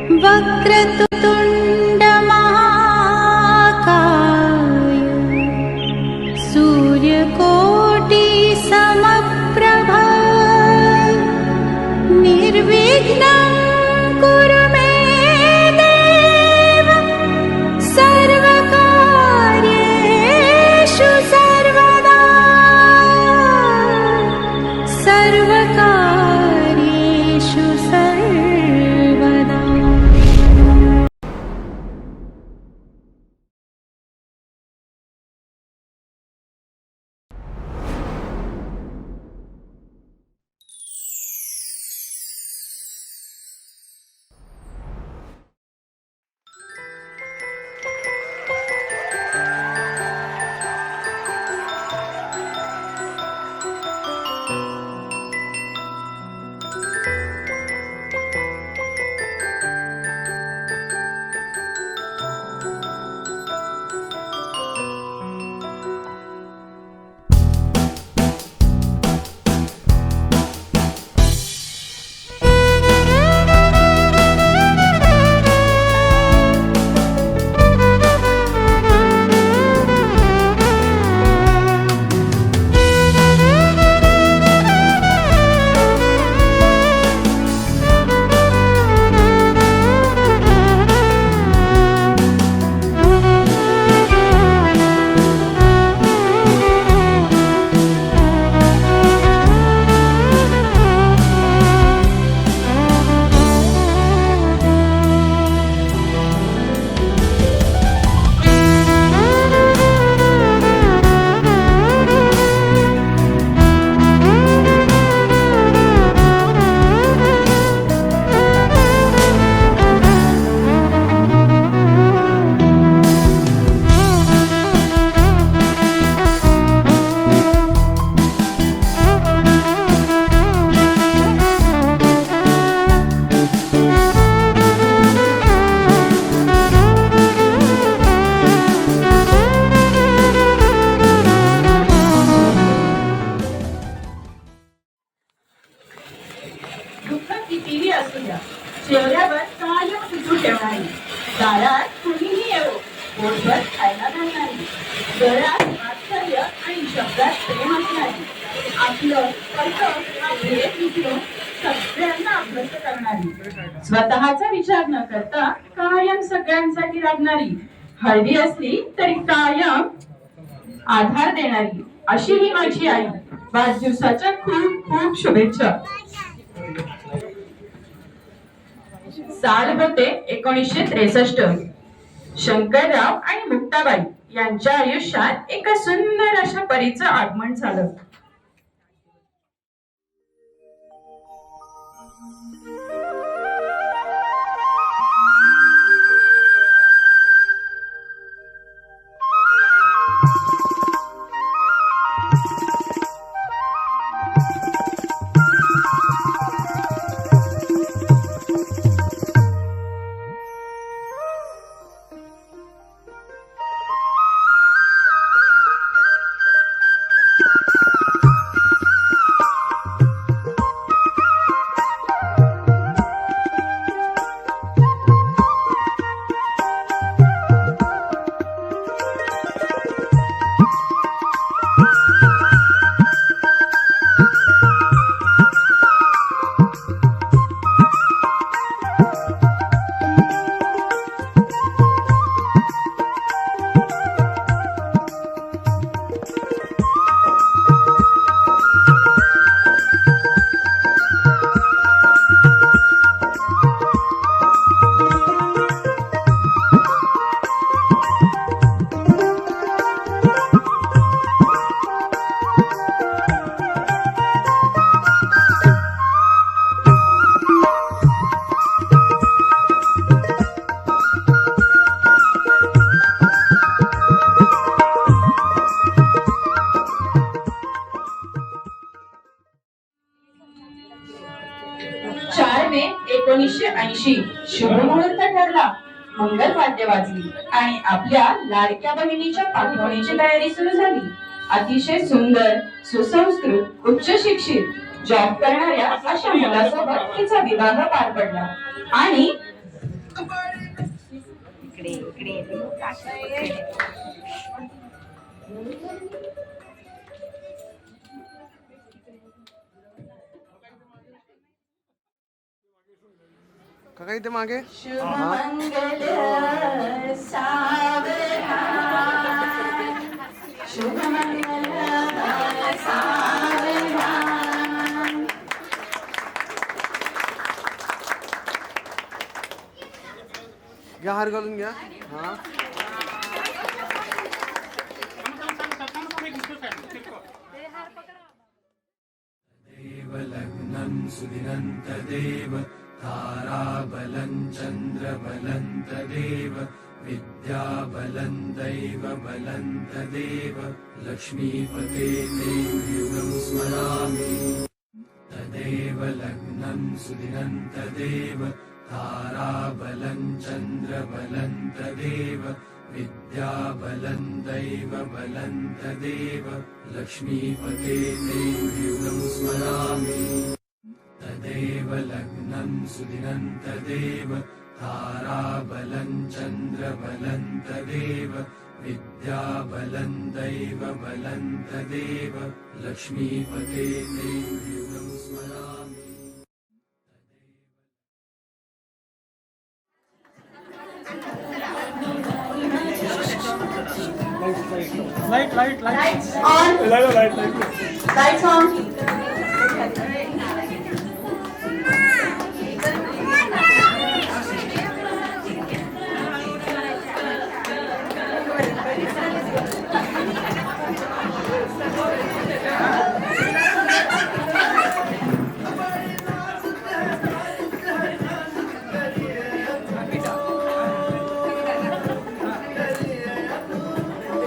वक्रतुंड महाकाय सूर्यकोटि समप्रभा निर्विघ्नं कुरु मे देव सर्वकार्येषु सर्वदा सर्वकार्येषु सर्वदा। कितीही असू द्या, चेहऱ्यावर कायम सुटू ठेवणारी, दारात कुणीही येवो पोटभर खायला घालणारी, घरात वात्सल्य आणि शब्दात प्रेम असणारी, आपलं कर्तव्य भेद विसरून सगळ्यांना अभ्यस्त करणारी, स्वतःचा विचार न करता कायम सगळ्यांसाठी राबणारी, हळदी असली तरी कायम आधार देणारी, अशी ही माझी आई. वाढदिवसाच्या खूप खूप शुभेच्छा. साल होते 1963. शंकरराव आणि मुक्ताबाई यांच्या आयुष्यात एका सुंदर अशा परीचं आगमन झालं. मे 1980 शुभमुहूर्त ठरला. मंगल वाद्य वाजली आणि आपल्या लाडक्या बहिणीच्या पाठवणीची तयारी सुरू झाली. अतिशय सुंदर, सुसंस्कृत, उच्च शिक्षित, जॉब करणाऱ्या अशा मुलासोबत तिचा विवाह पार पडला आणि इकडे इकडे तू काका इकडे. काका इथे मागे शुभमंगल सावधान, शुभमंगल सावधान. घ्या हार घालून घ्या. हा लग्नं सुदिनं तदेव ताराबलं चन्द्रबलं तदेव विद्याबलं दैवबलं तदेव लक्ष्मीपते युगं स्मरामि तदेव लग्नं सुदिनं तदेव ताराबलं चन्द्रबलं तदेव विद्याबलं दैवबलं तदेव लक्ष्मीपते युगं स्मरामि तदेव लग्नं सुदिनं तदेव ताराबलं चन्द्रबलं तदेव विद्याबलं दैवबलं तदेव लक्ष्मीपते युगं स्मरामि. Lights on. Lights on.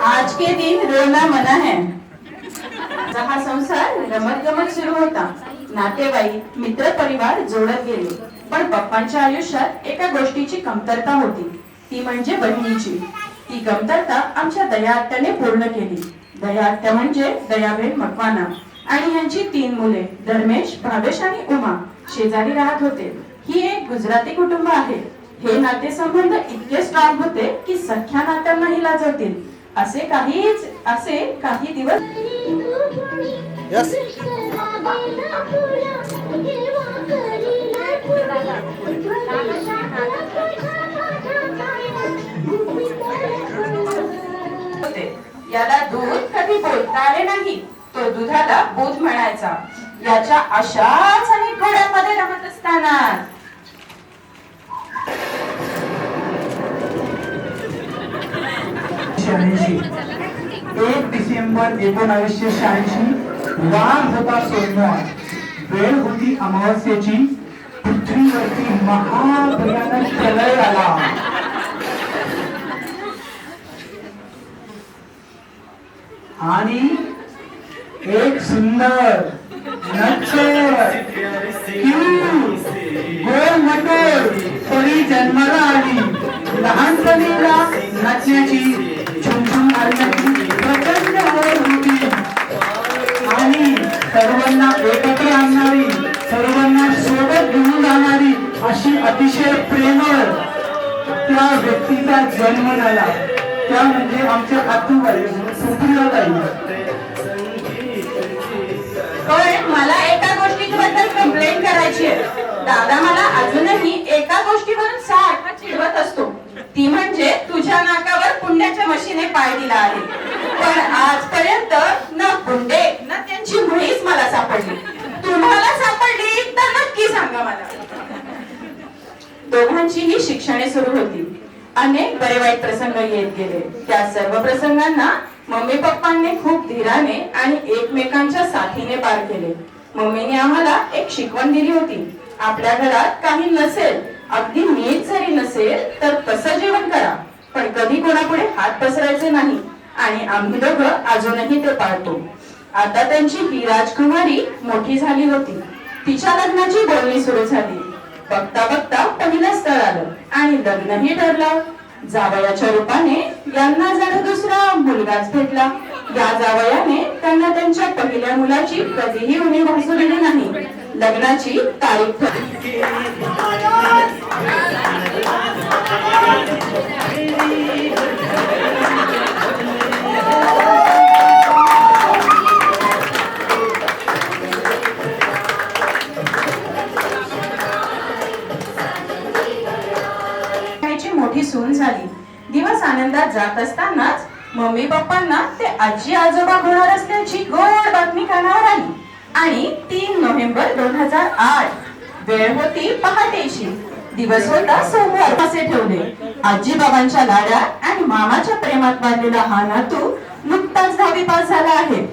आज के दिन रोना मना है. हा संसार रमत गमत सुरू होता. नातेवाईक मित्र परिवार जोडत गेले. पण पप्पांच्या आयुष्यात एका गोष्टीची कमतरता होती, ती म्हणजे बहिणीची. ती कमतरता आमच्या दयाआत्याने पूर्ण केली. दयाआत्या म्हणजे दयाबेन मकवाना आणि यांची 3 मुले धर्मेश, भावेश आणि उमा शेजारी राहत होते. ही एक गुजराती कुटुंब आहे. हे नातेसंबंध इतके स्ट्रॉंग होते की सख्या नात्यांनाही लाजवतील असे काही दिवस. यस याला दूध कधी बोलता आले नाही. तो दुधाला दूध म्हणायचा. याच्या अशाच अनेक घोड्यांमध्ये रमत असताना 1 डिसेंबर 1986 वार होता सोमवार. वेळ होती अमावस्येची. पृथ्वीवरती महाभयानक प्रलय आला. आणि एक सुंदर नटखट गोल मटोल परी जन्माला आली. लहानपणीला नाचण्याची झुमझुम मारण्याची प्रचंड ओढ होती आणि सर्वांना एकत्र आणणारी, सर्वांना सोबत घेऊन जाणारी अशी अतिशय प्रेमळ त्या व्यक्तीचा जन्म झाला. त्या म्हणजे आमच्या आतूबाई सुप्रियाताई. मला एका गोष्टीबद्दल कंप्लेंट करायची आहे. दादा मला अजूनही एका गोष्टीवरून सारखा चिडवत असतो. ती म्हणजे तुझ्या नाकावर पुण्याच्या मशीने पाय दिला आहे. पण आजपर्यंत न पुंडे न त्यांची म्हैस मला सापडली. तुम्हाला सापडली तर नक्की सांगा मला. दोघांचीही शिक्षणे सुरू होती. अनेक बरे वाईट प्रसंग येत गेले. त्या सर्व प्रसंगांना मम्मी पप्पांनी खूप धीराने आणि एकमेकांच्या साथीने पार केले. मम्मीने आम्हाला एक शिकवण दिली होती. आपल्या घरात काही नसेल, अगदी नीट जरी नसेल तर कसं जेवण करा, पण कधी कोणापुढे हात पसरायचे नाही. आणि आम्ही दोघं अजूनही ते पाळतो. आता त्यांची ही राजकुमारी मोठी झाली होती. तिच्या लग्नाची बोलणी सुरू झाली. बघता बघता पहिलं स्थळ आलं आणि लग्नही ठरलं. जावयाच्या रूपाने यांना जण दुसरा मुलगाच भेटला. या जावयाने त्यांना त्यांच्या पहिल्या मुलाची कधीही उणीव भासू दिली नाही. लग्नाची तारीख ठरली. सून झाली. दिवस आनंदात जात असतानाच मम्मी पप्पांना ते आजी आजोबा होणार असल्याची गोड बातमी कानावर आली. आणि 3 नोव्हेंबर 2008 वेळ होती पहाटेची. दिवस होता सोमवार. असे ठेवले. आजी बाबांच्या लाडात आणि मामाच्या प्रेमात बांधलेला हा नातू नुकताच 10वी पास झाला आहे.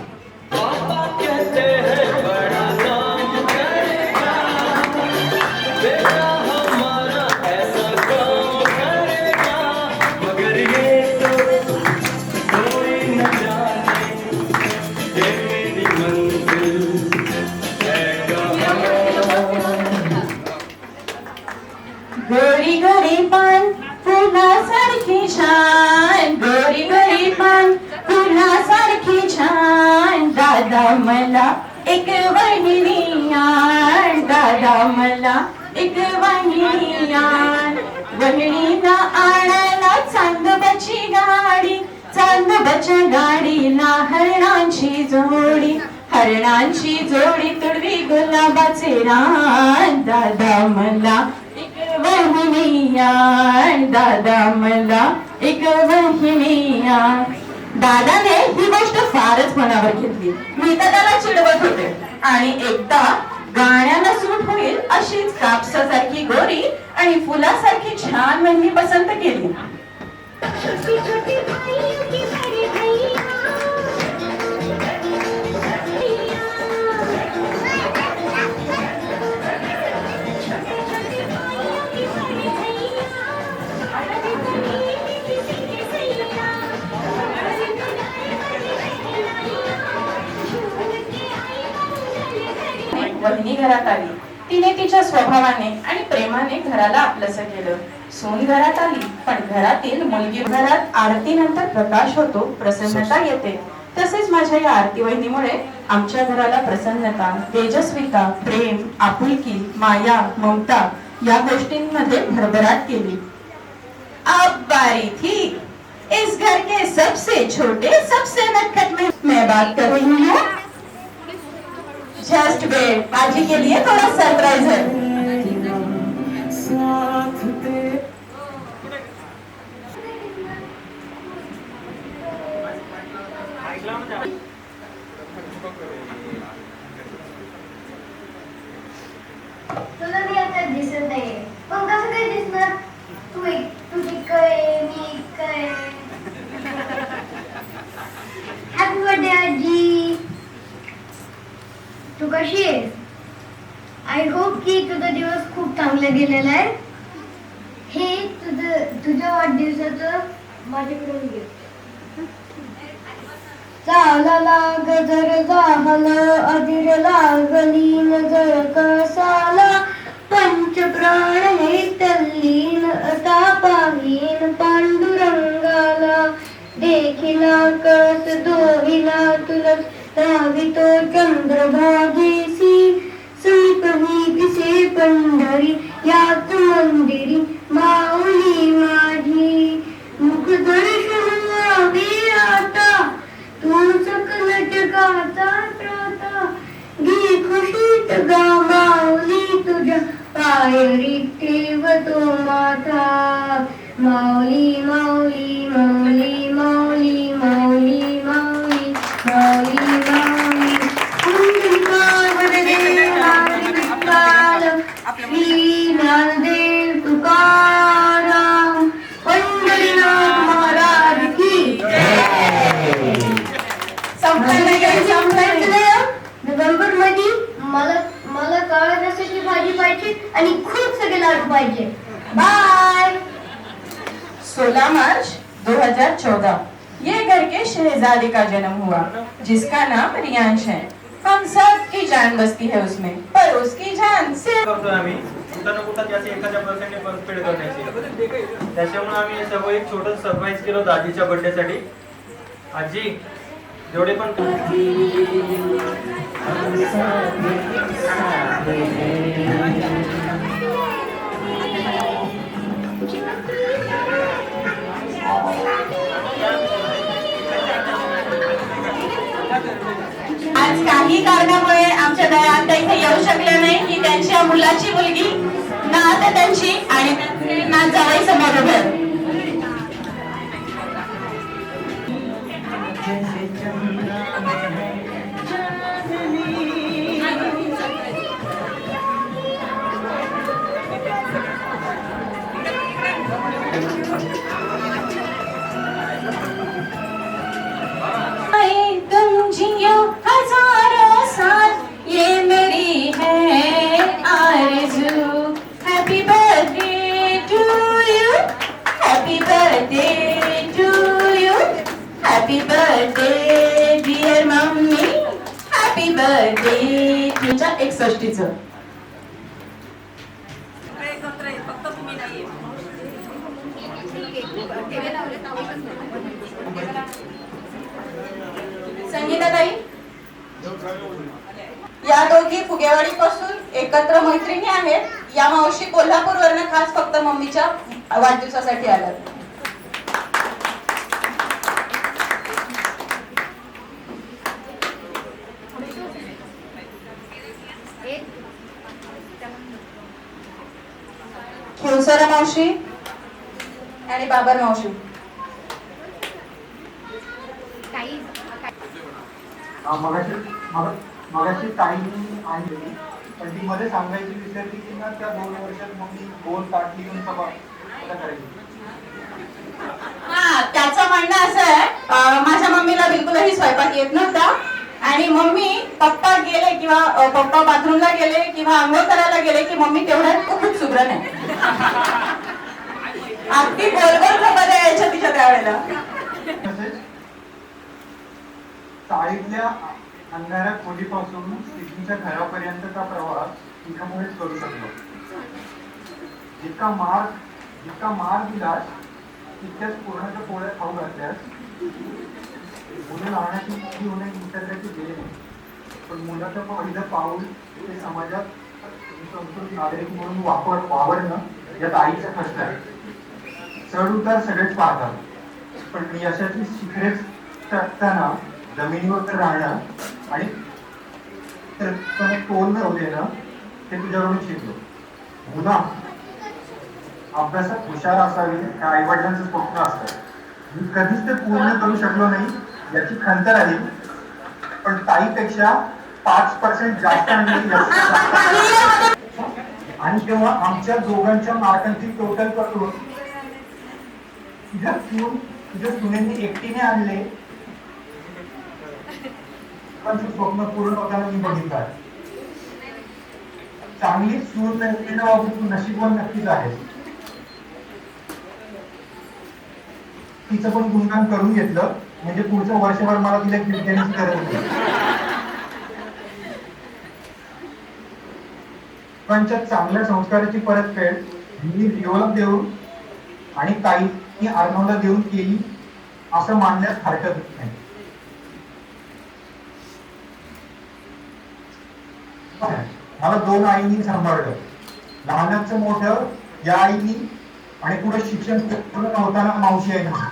गोरी गोरी पान फुलासारखी छान, गोरी गोरी पान फुलासारखी छान, दादा मला एक वहिनी आण, दादा मला एक वहिनी आण. वहिनीला आणायला चांदोबाची गाडी, चांदोबाच्या गाडीला हरणांची जोडी, हरणांची जोडी तुडवी गुलाबाचे रान, दादा मला वहिनी आण, दादा मला एक वहिनी आण. दादाने ही गोष्ट फारच मनावर घेतली. मी तर त्याला चिडवत होते. आणि एकदा गाण्याला सूट होईल अशीच कापसासारखी गोरी आणि फुलासारखी छान वहिनी पसंत केली. वहिनी घरात आली. तिने तिच्या स्वभावाने आणि प्रेमाने घराला आपलंसं केलं. सून घरात आली, पण घरातील मुलगी घरात आरतीनंतर प्रकाश होतो, प्रसन्नता येते. तसेच माझ्या या आरती वहिनीमुळे आमच्या घराला प्रसन्नता, तेजस्विता, प्रेम, आपुलकी, माया, ममता या गोष्टींमध्ये भरभराट केली. अब बारी थी इस घर के सबसे छोटे सबसे नटखट में मैं बात कर रही हूँ. जस्ट वेट, आजी के लिए थोड़ा सरप्राइज है. तुला मी आता दिसत नाहीये, पण कसं काय दिसणार? तुझी काय मी काय. हॅपी बर्थडे आजी. तू कशी आहेस? आय होप की तुझा दिवस खूप चांगला गेलेला आहे. हे तुझ्या वाढदिवसाचं माझ्याकडून गिफ्ट. चालाला गजर झालं, अधीर लागली नजर कसाला, पंचप्राण हे तल्लीन आता पाहीन पांडुरंगाला. देखिला कस दोहिला तुलस धावितो चंद्रभागेसी, समीपही दिसे पंढरी यात मंदिरी माऊली माझी. मुख दर्शन यावे आता तू सकल जगाचा त्राता, घे खुशीत गा माऊली तुझ्या पायरी ठेवतो माथा. माऊली माऊली माऊली माऊली माऊली माऊली माऊली माऊली. श्री ज्ञानदेव तुकाराम पंढरीनाथ महाराज की. नोव्हेंबर मध्ये मला काळ्या रसाची भाजी पाहिजे आणि खूप सगळे लाडू पाहिजे. बाय. 16 मार्च 2014 ये घर के शहजादे का जन्म हुआ, जिसका नाम रियांश है. हम सब की जान बसती है उसमें, पर उसकी जान सिर्फ करतोय आम्ही कुठं ना कुठं त्याचे एखाद्या पर्सेंटने परतफेड करण्याची. त्याच्यामुळे आम्ही सर्व एक छोटं सरप्राईज केलं होतं आजीच्या बर्थडे साठी. आजी जेवढे पण आज काही कारणामुळे आमच्या दयात इथे येऊ शकले नाही की त्यांच्या मुलाची मुलगी नात त्यांची आणि त्यांचे नात जावई समोर उभे. Happy birthday dear mummy, happy birthday. तुमच्या 61चं. संगीताताई, या दोघी फुगेवाडी पासून एकत्र मैत्रिणी आहेत. या मावशी कोल्हापूर वरनं खास फक्त मम्मीच्या वाढदिवसासाठी आल्यात. खिवसरा मावशी आणि बाबर मावशी. मगाशी ताईंनी आणली, पण ती मध्ये सांगायची विसरली की ना त्या 2 वर्षात मग मी गोल ताटली घेऊन सभा करायची. हा, त्याचं म्हणणं असं आहे, माझ्या मम्मीला बिलकुलही स्वयंपाक येत नव्हता आणि मम्मी पप्पा गेले किंवा पप्पा बाथरूमला गेले किंवा आंघोळ करायला गेले की मम्मी तेवढ्यात खूप सुग्रण आहे. अगदी गोलगोल खबर यायच्या तिच्या त्यावेळेला. चाळीतल्या अंधाऱ्या खोलीपासून स्थितीच्या घरापर्यंतचा प्रवास तिच्यामुळेच करू शकलो. जितका मार दिलास तितक्याच पूर्णाच्या पोळ्या खाऊ घातल्यास. मुलं लहानाची मोठी होणे निसर्गाची देण आहे, पण मुलाचं पहिलं पाऊल ते समाजात संस्कृत नागरिक म्हणून वावरणं यात आईचा कष्ट आहे. चढ उतार सगळेच पाहतात, पण यशाची शिखरे चढताना जमिनीवर राहणं आणि तोल न देणं ते तुझ्याकडून शिकलो. मुला अभ्यासात हुशार असावी हे आई वडिलांचं स्वप्न असतं. मी कधीच ते पूर्ण करू शकलो नाही याची खंत राहील, पण ताईपेक्षा 5% जास्त आणि तेव्हा आमच्या दोघांच्या मार्कांची टोटल करून तुझ्या सुनेंनी एकटीने आणले, पण ते स्वप्न पूर्ण होताना मी बघितलं आहे. चांगली सून मिळणं बाबू तू नशीबवान नक्कीच आहेस. तिचं पण गुणगान करून घेतलं म्हणजे पुढचं वर्षभर मला तिला गिफ्ट देण्याची गरज नाही. पण चांगल्या संस्काराची परतफेड मी रिओला देऊन आणि ताईंनी अर्णवला देऊन केली असं मानण्यास हरकत नाही. मला 2 आईंनी सांभाळलं. लहानाचं मोठं या आईनी आणि पुढे शिक्षण पूर्ण नव्हताना मावशी आहे ना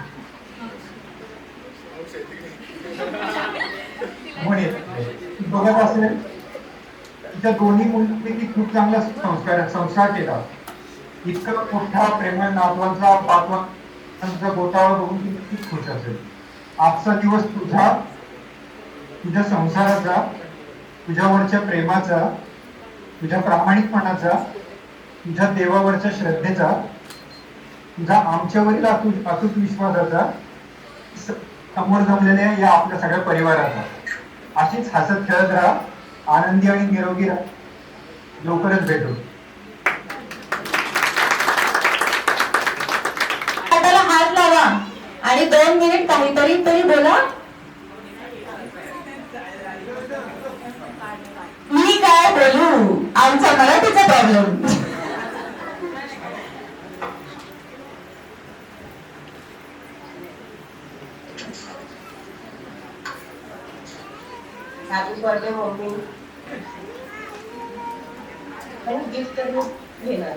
बघत असेल. तिच्या दोन्ही मुलींपैकी खूप चांगला संस्कार केला. इतकं मोठा प्रेमळ नातवांचा पातवांचा गोतावळा बघून ती खूप खुश असेल. आजचा दिवस तुझ्या संसाराचा, तुझ्यावरच्या प्रेमाचा, तुझ्या प्रामाणिकपणाचा, तुझ्या देवावरच्या श्रद्धेचा, तुझा आमच्यावरील अतूट विश्वासाचा, समोर जमलेल्या या आपल्या सगळ्या परिवाराचा. अशीच हसत खेळत राहा, आनंदी आणि निरोगी राहा. लवकरच भेटू. हात लावा आणि 2 मिनिट काहीतरी तरी बोला. मी काय बोलू, आमचा मराठीचा प्रॉब्लेम. Happy birthday mummy. आणि गिफ्ट घेणार.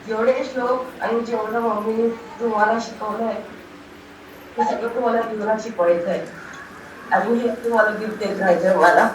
जेवढे श्लोक आणि जेवढं मम्मीने तुम्हाला शिकवलंय ते सगळं तुम्हाला जीवनात शिकवायचं आहे. आणि हे तुम्हाला गिफ्ट देत राहायचं मला.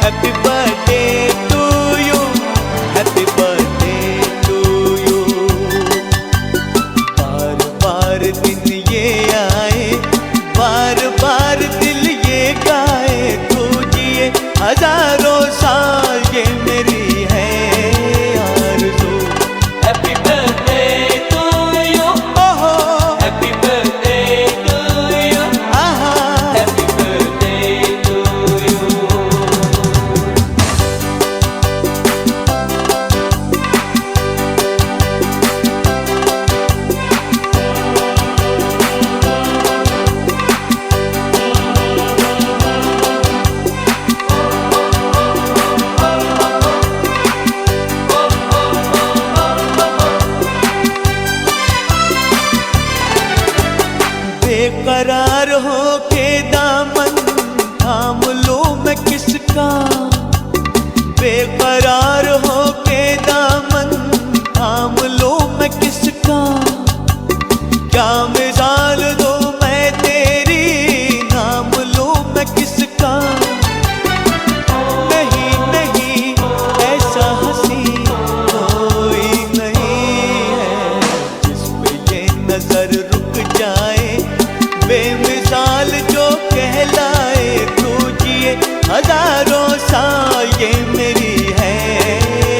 Happy बेकरार हो के दामन थाम लूं मैं किसका, बेकरार हो के दामन थाम लूं मैं किसका, क्या मिसाल दूं मैं तेरी नाम लूं मैं किसका। नहीं नहीं ऐसा हंसी कोई नहीं है जिस पे ये नजर रुक जाए, बेमिसाल जो कहलाए। तू जिए हजारों साल ये मेरी है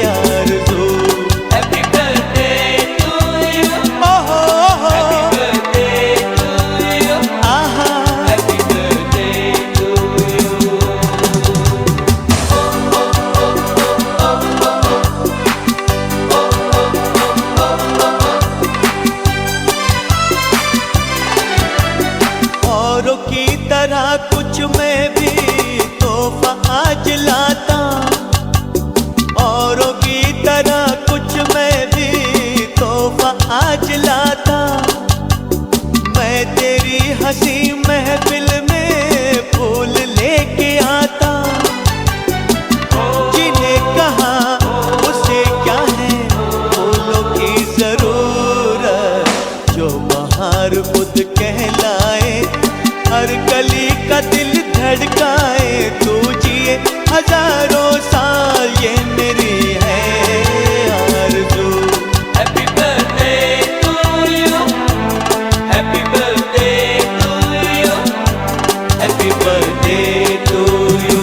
आरज़ू। हैप्पी बर्थडे टू यू, ओहो हैप्पी बर्थडे टू यू, आहा हैप्पी बर्थडे टू यू। औरों की तरह कुछ मैं भी तोहफा आज लाता, औरों की तरह कुछ मैं भी तोहफा आज लाता। मैं तेरी हंसी महफिल में फूल लेके आता, जिन्हें कहा उसे क्या है फूलों की जरूरत, जो बहार खुद कहलाए, हर गली का दिल धड़काए। तू जिए हजारों साल ये मेरी है आरज़ू। Happy birthday to you, happy birthday to you, happy birthday to you.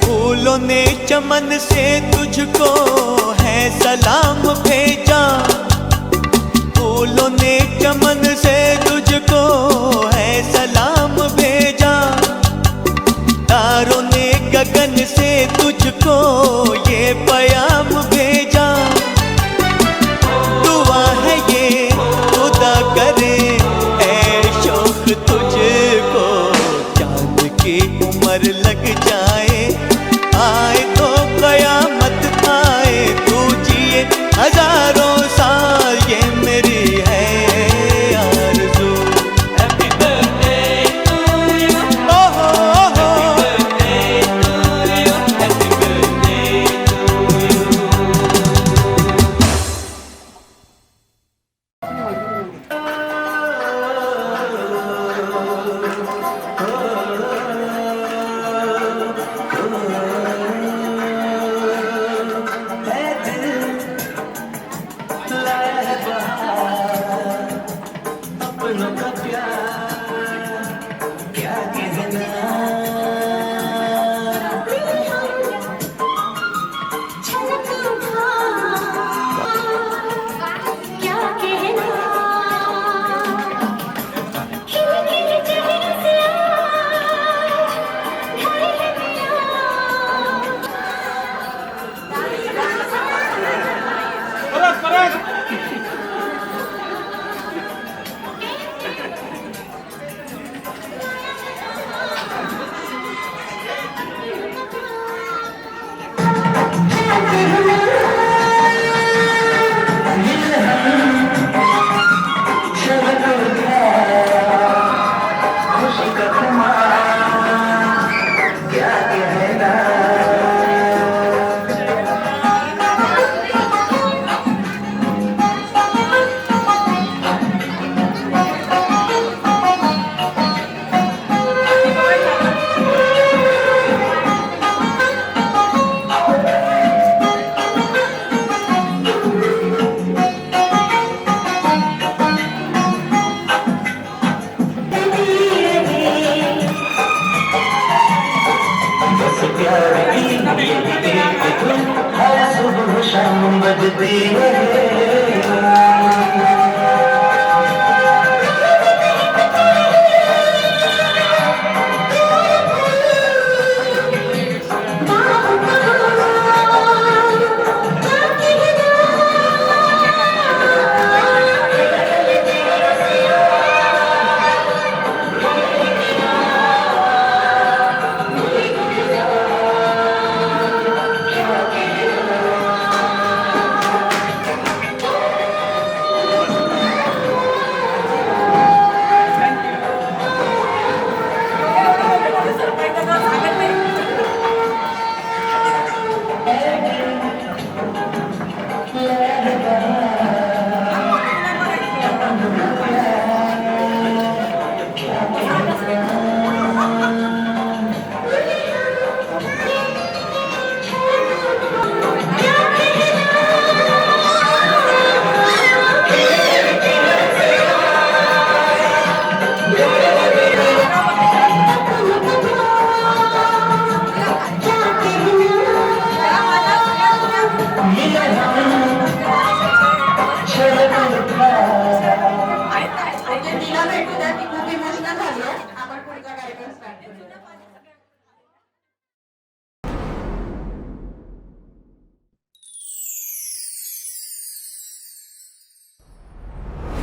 फूलों ने चमन से तुझको है सलाम भेजा, फूलों ने चमन से तुझको है सलाम भेजा। तारों ने गगन से तुझको ये प्याम भेजा। दुआ है ये खुदा करे ऐ शौक तुझको, चांद की उम्र लग जाए, आए तो कयामत आए। तू जिए हजारों साल ये मेरी है आरज़ू। हैप्पी बर्थडे टू यू, ओहो happy birthday to you, happy birthday to you. हर सुबह शाम बजती है